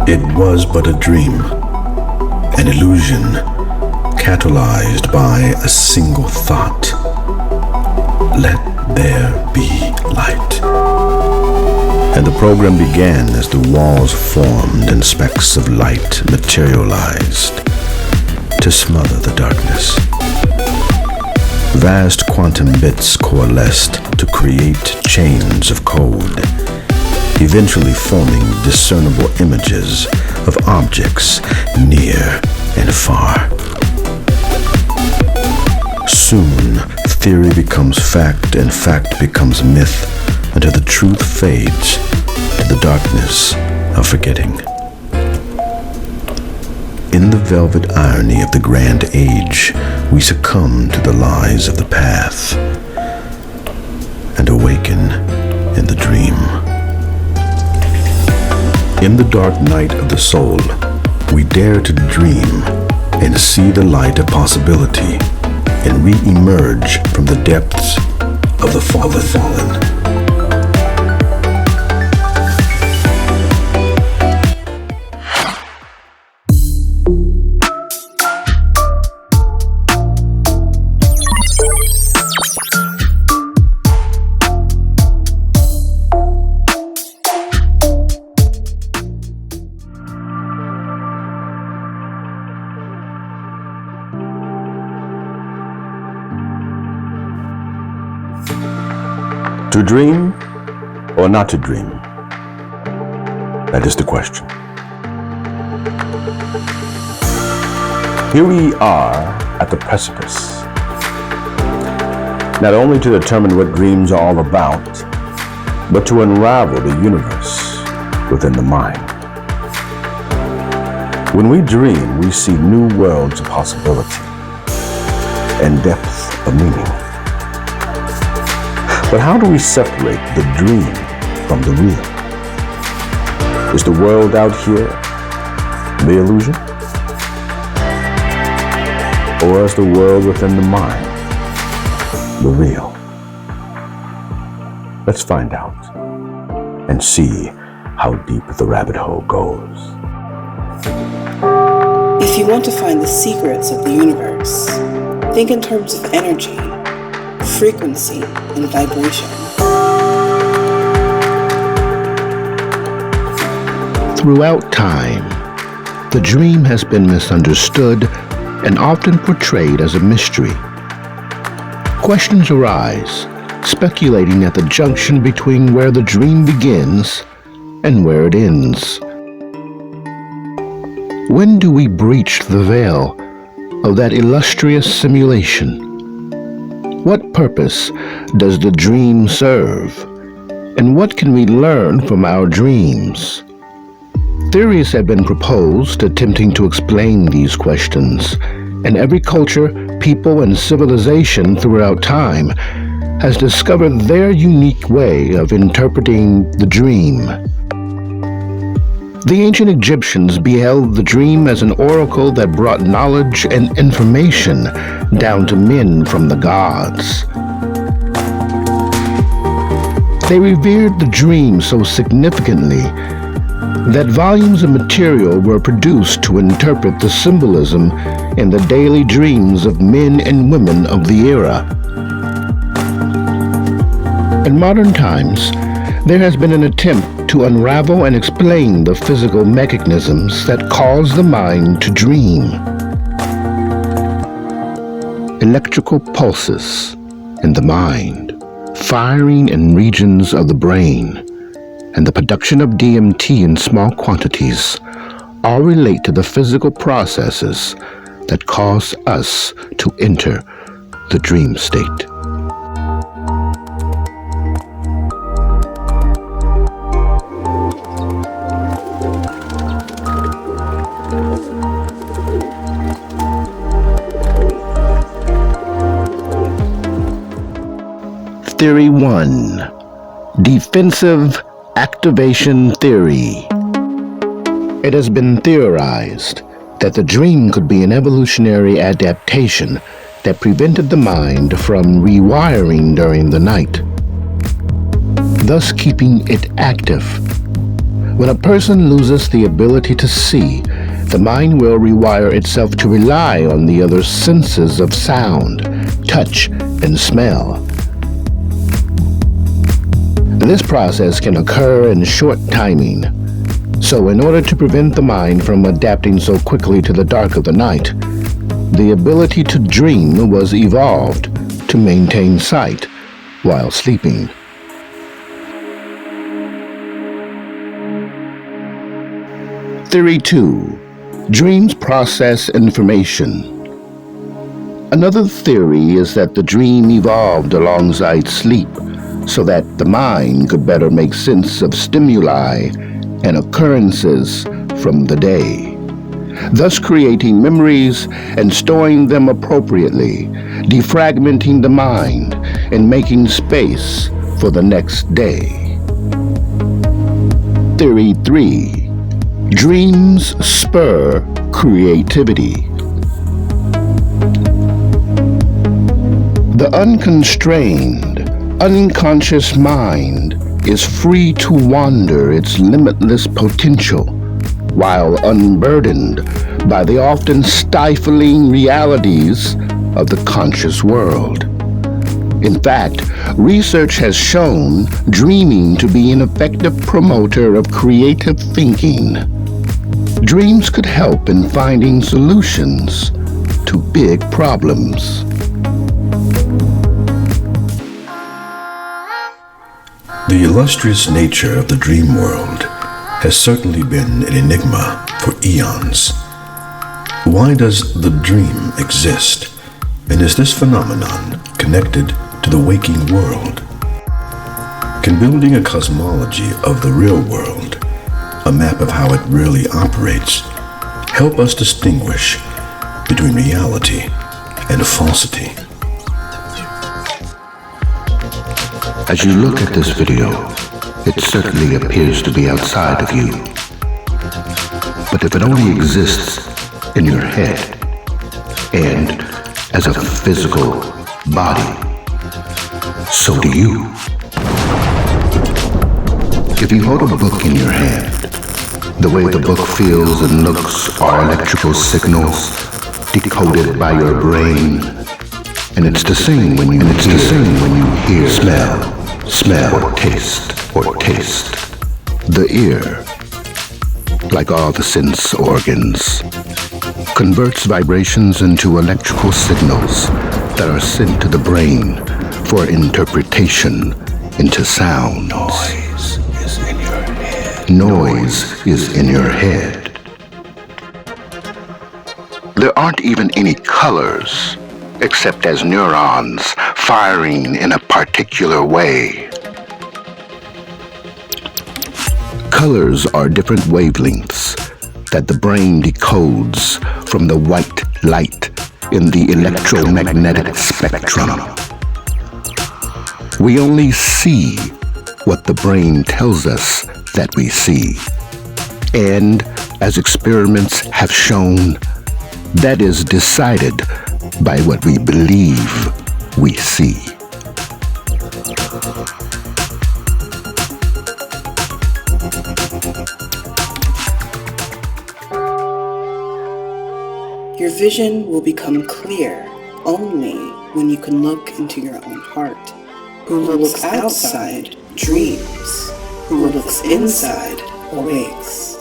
It was but a dream, an illusion catalyzed by a single thought. Let there be light. And the program began as the walls formed and specks of light materialized to smother the darkness. Vast quantum bits coalesced to create chains of code, eventually forming discernible images of objects near and far. Soon, theory becomes fact and fact becomes myth until the truth fades to the darkness of forgetting. In the velvet irony of the grand age, we succumb to the lies of the path and awaken in the dream. In the dark night of the soul, we dare to dream and see the light of possibility and re-emerge from the depths of the fallen. To dream or not to dream? That is the question. Here we are at the precipice, not only to determine what dreams are all about, but to unravel the universe within the mind. When we dream, we see new worlds of possibility and depth of meaning. But how do we separate the dream from the real? Is the world out here the illusion? Or is the world within the mind the real? Let's find out and see how deep the rabbit hole goes. If you want to find the secrets of the universe, think in terms of energy, frequency, and vibration. Throughout time, the dream has been misunderstood and often portrayed as a mystery. Questions arise, speculating at the junction between where the dream begins and where it ends. When do we breach the veil of that illustrious simulation? What purpose does the dream serve? And what can we learn from our dreams? Theories have been proposed attempting to explain these questions, and every culture, people, and civilization throughout time has discovered their unique way of interpreting the dream. The ancient Egyptians beheld the dream as an oracle that brought knowledge and information down to men from the gods. They revered the dream so significantly that volumes of material were produced to interpret the symbolism in the daily dreams of men and women of the era. In modern times, there has been an attempt to unravel and explain the physical mechanisms that cause the mind to dream. Electrical pulses in the mind, firing in regions of the brain, and the production of DMT in small quantities all relate to the physical processes that cause us to enter the dream state. Theory 1. Defensive Activation Theory. It has been theorized that the dream could be an evolutionary adaptation that prevented the mind from rewiring during the night, thus keeping it active. When a person loses the ability to see, the mind will rewire itself to rely on the other senses of sound, touch, and smell. This process can occur in short timing. So in order to prevent the mind from adapting so quickly to the dark of the night, the ability to dream was evolved to maintain sight while sleeping. Theory 2. Dreams process information. Another theory is that the dream evolved alongside sleep so that the mind could better make sense of stimuli and occurrences from the day, thus creating memories and storing them appropriately, defragmenting the mind and making space for the next day. Theory 3. Dreams spur creativity. The unconstrained, unconscious mind is free to wander its limitless potential, while unburdened by the often stifling realities of the conscious world. In fact, research has shown dreaming to be an effective promoter of creative thinking. Dreams could help in finding solutions to big problems. The illustrious nature of the dream world has certainly been an enigma for eons. Why does the dream exist? And is this phenomenon connected to the waking world? Can building a cosmology of the real world, a map of how it really operates, help us distinguish between reality and falsity? As you look at this video, it certainly appears to be outside of you. But if it only exists in your head and as a physical body, so do you. If you hold a book in your hand, the way the book feels and looks are electrical signals decoded by your brain. And it's the same when you hear, smell, or taste. The ear, like all the sense organs, converts vibrations into electrical signals that are sent to the brain for interpretation into sounds. Noise is in your head. There aren't even any colors, except as neurons firing in a particular way. Colors are different wavelengths that the brain decodes from the white light in the electromagnetic spectrum. We only see what the brain tells us that we see. And as experiments have shown, that is decided by what we believe we see. Your vision will become clear only when you can look into your own heart. Who looks outside dreams. Who looks inside awakes.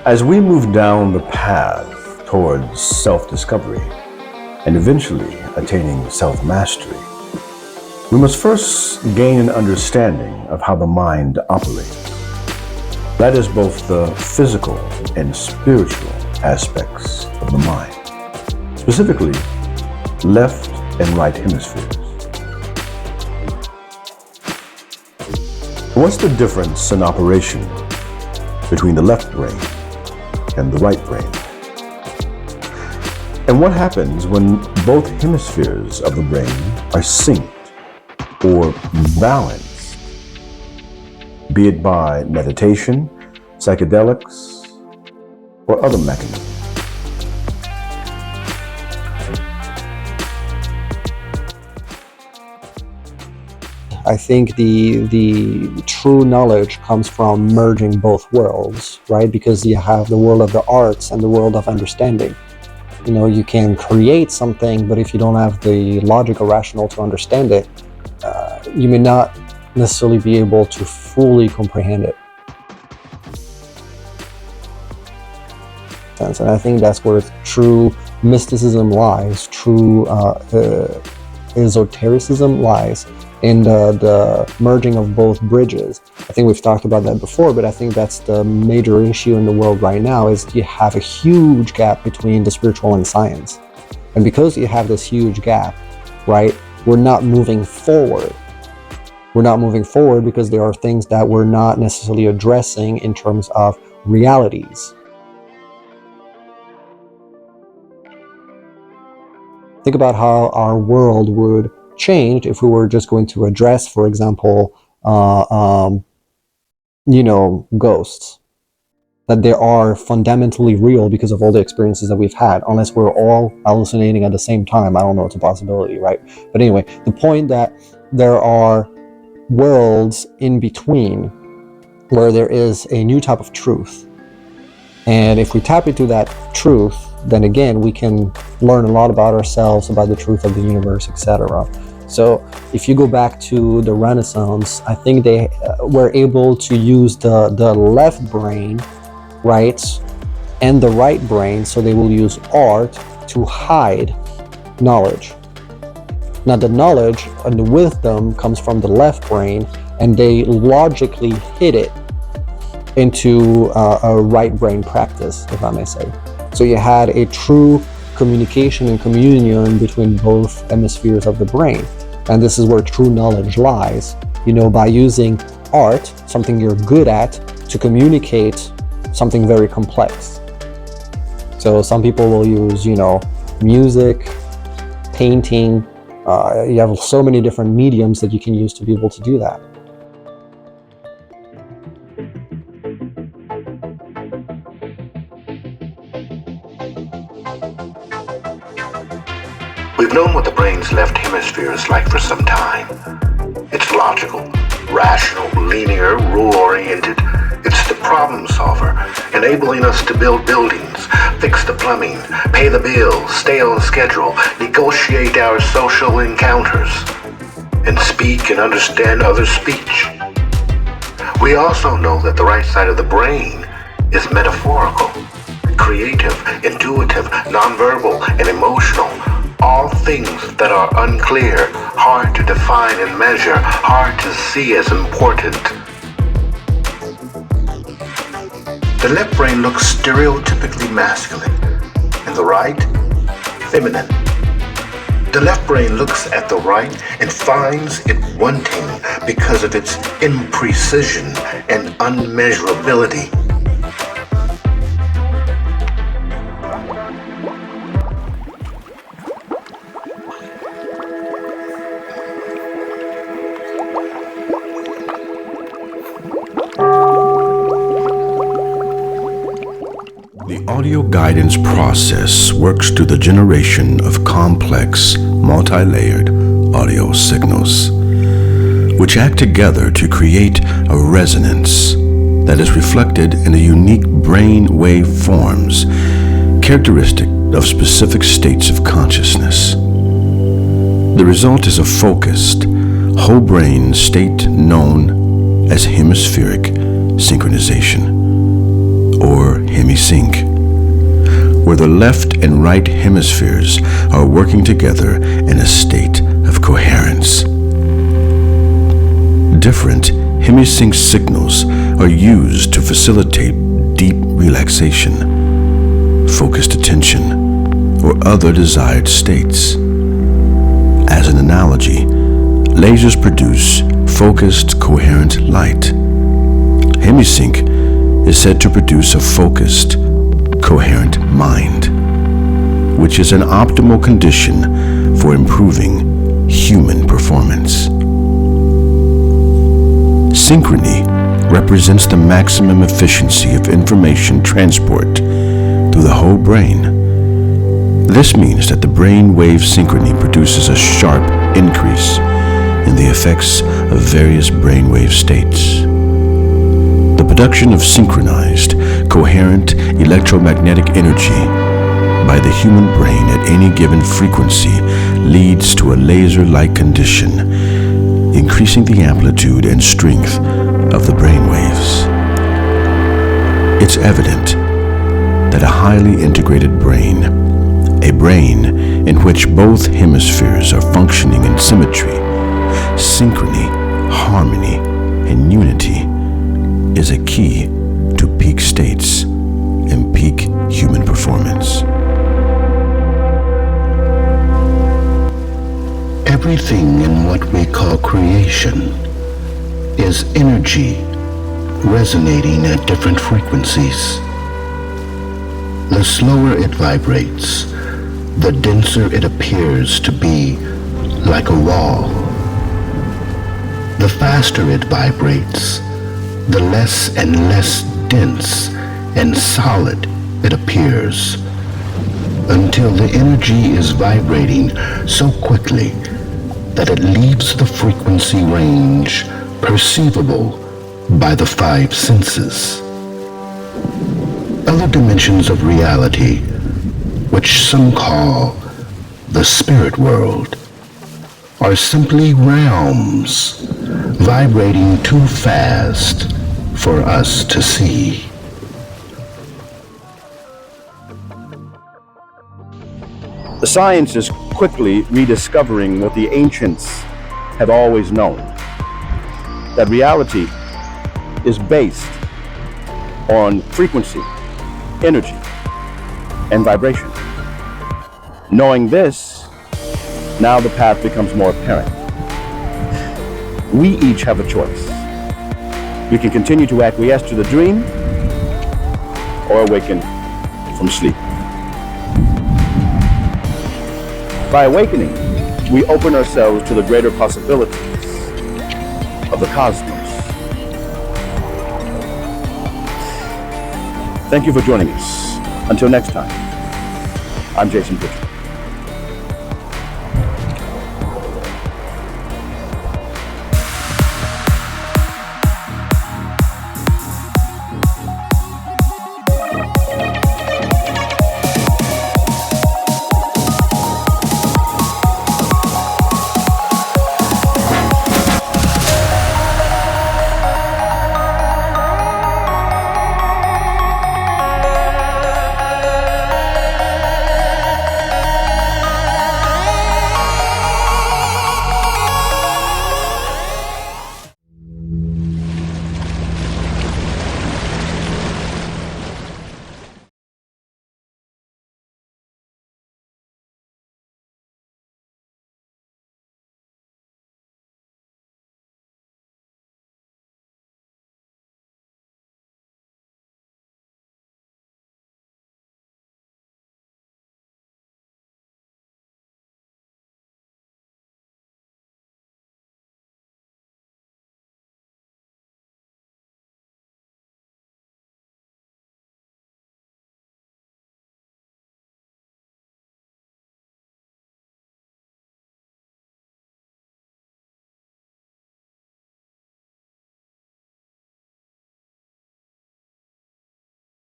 As we move down the path towards self-discovery and eventually attaining self-mastery, we must first gain an understanding of how the mind operates. That is both the physical and spiritual aspects of the mind, specifically left and right hemispheres. What's the difference in operation between the left brain and the right brain? And what happens when both hemispheres of the brain are synced or balanced, be it by meditation, psychedelics, or other mechanisms? I think the true knowledge comes from merging both worlds, right? Because you have the world of the arts and the world of understanding. You can create something, but if you don't have the logical rationale to understand it, you may not necessarily be able to fully comprehend it. And I think that's where true mysticism lies, true esotericism lies, in the merging of both bridges. I think we've talked about that before, but I think that's the major issue in the world right now, is you have a huge gap between the spiritual and science. And because you have this huge gap, right, we're not moving forward. We're not moving forward because there are things that we're not necessarily addressing in terms of realities. Think about how our world would change if we were just going to address, for example, ghosts. That they are fundamentally real because of all the experiences that we've had, unless we're all hallucinating at the same time. I don't know, it's a possibility, right? But anyway, the point that there are worlds in between where there is a new type of truth. And if we tap into that truth, then again, we can learn a lot about ourselves, about the truth of the universe, etc. So if you go back to the Renaissance, I think they were able to use the left brain, right, and the right brain, so they will use art to hide knowledge. Now the knowledge and the wisdom comes from the left brain, and they logically hid it into a right brain practice, if I may say. So you had a true communication and communion between both hemispheres of the brain. And this is where true knowledge lies, by using art, something you're good at, to communicate something very complex. So some people will use, music, painting. You have so many different mediums that you can use to be able to do that. We've known what the brain's left hemisphere is like for some time. It's logical, rational, linear, rule-oriented. It's the problem solver, enabling us to build buildings, fix the plumbing, pay the bills, stay on schedule, negotiate our social encounters, and speak and understand others' speech. We also know that the right side of the brain is metaphorical, creative, intuitive, nonverbal, and emotional. All things that are unclear, hard to define and measure, hard to see as important. The left brain looks stereotypically masculine, and the right, feminine. The left brain looks at the right and finds it wanting because of its imprecision and unmeasurability. The audio guidance process works through the generation of complex, multi-layered audio signals, which act together to create a resonance that is reflected in the unique brain wave forms characteristic of specific states of consciousness. The result is a focused, whole brain state known as hemispheric synchronization, or hemisync, where the left and right hemispheres are working together in a state of coherence. Different hemisync signals are used to facilitate deep relaxation, focused attention, or other desired states. As an analogy, lasers produce focused, coherent light. Hemisync is said to produce a focused, coherent mind, which is an optimal condition for improving human performance. Synchrony represents the maximum efficiency of information transport through the whole brain. This means that the brain wave synchrony produces a sharp increase in the effects of various brainwave states. The production of synchronized, coherent electromagnetic energy by the human brain at any given frequency leads to a laser-like condition, increasing the amplitude and strength of the brainwaves. It's evident that a highly integrated brain, a brain in which both hemispheres are functioning in symmetry, synchrony, harmony, and unity, is a key to peak states and peak human performance. Everything in what we call creation is energy resonating at different frequencies. The slower it vibrates, the denser it appears to be, like a wall. The faster it vibrates, the less and less dense and solid it appears, until the energy is vibrating so quickly that it leaves the frequency range perceivable by the five senses. Other dimensions of reality, which some call the spirit world, are simply realms vibrating too fast for us to see. The science is quickly rediscovering what the ancients have always known, that reality is based on frequency, energy, and vibration. Knowing this, now the path becomes more apparent. We each have a choice. We can continue to acquiesce to the dream or awaken from sleep. By awakening, we open ourselves to the greater possibilities of the cosmos. Thank you for joining us. Until next time, I'm Jason Pritchard.